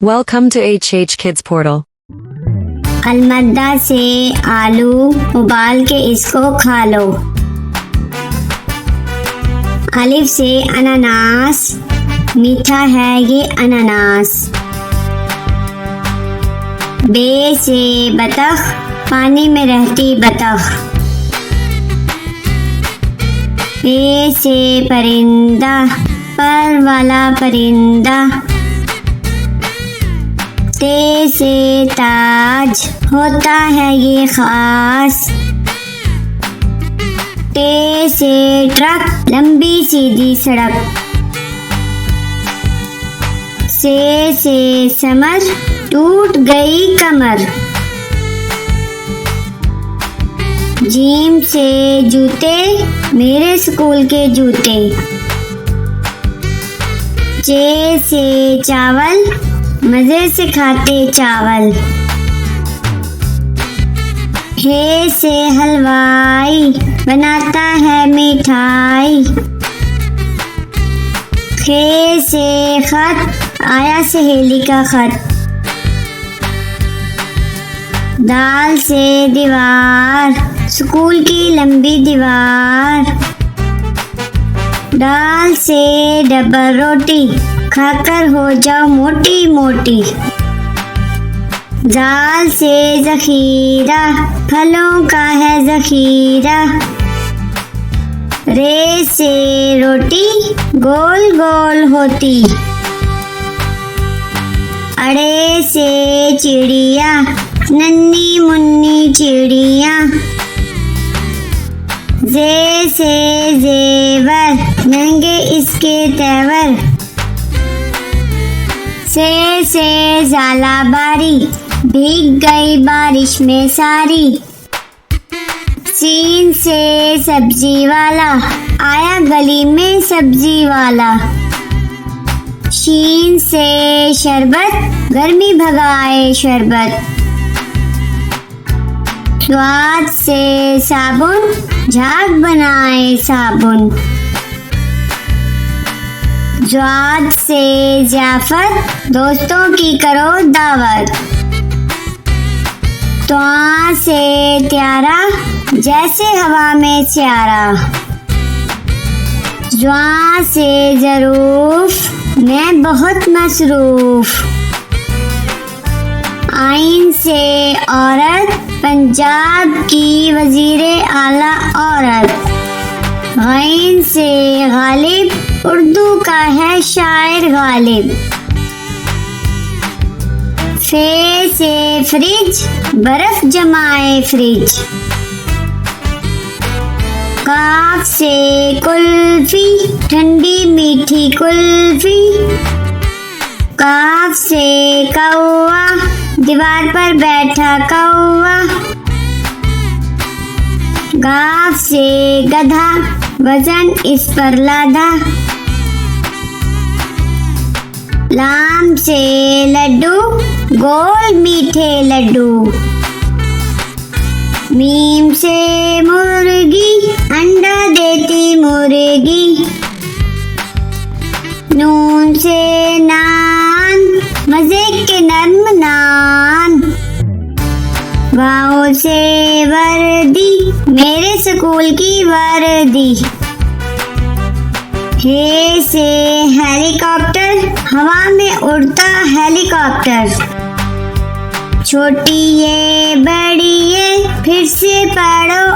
Welcome to HH Kids Portal. अलमद्दा से आलू उबाल के इसको खा लो। अलिफ से अनानास, मीठा है ये अनानास। बे से बतख, पानी में रहती बतख। पे से परिंदा, पर वाला परिंदा। ते से ताज, होता है ये खास। टे से ट्रक, लंबी सीधी सड़क। से समर, टूट गई कमर। जीम से जूते, मेरे स्कूल के जूते। चे से चावल, मजे से खाते चावल। हे से हलवाई, बनाता है मिठाई। खे से खत, आया सहेली का खत। दाल से दीवार, स्कूल की लंबी दीवार। दाल से डबल रोटी, खाकर हो जाओ मोटी मोटी। दाल से जखीरा, फलों का है जखीरा। रे से रोटी, गोल गोल होती। अड़े से चिड़िया, नन्ही मुन्नी चिड़िया। जे से जेवर, महंगे इसके तेवर। से जाला बारी, भीग गई बारिश में सारी। सीन से सब्जी वाला, आया गली में सब्जी वाला। शीन से शरबत, गर्मी भगाए शरबत। स्वाद से साबुन, झाग बनाए साबुन। ज्वाद से जाफर, दोस्तों की करो दावत। त्वा से त्यारा, जैसे हवा में स्यारा। ज्वा से जरूफ, मैं बहुत मसरूफ। आइन से औरत, पंजाब की वजीरे आला औरत। गैन से गालिब, उर्दू का है शायर गालिब। फे से फ्रिज, बर्फ जमाए फ्रिज। काफ से कुल्फी, ठंडी मीठी कुल्फी। काफ से कौवा, दीवार पर बैठा कौवा। गाफ से गधा, वजन इस पर लादा। लाम से लड्डू, गोल मीठे लड्डू। मीम से मुर्गी, अंडा देती मुर्गी। नून से नान, मजे के नर्म नान। वाओ से वर्दी, मेरे स्कूल की वर्दी। हे से हेलीकॉप्टर, हवा में उड़ता हेलीकॉप्टर। छोटी ये बड़ी ये, फिर से पढ़ो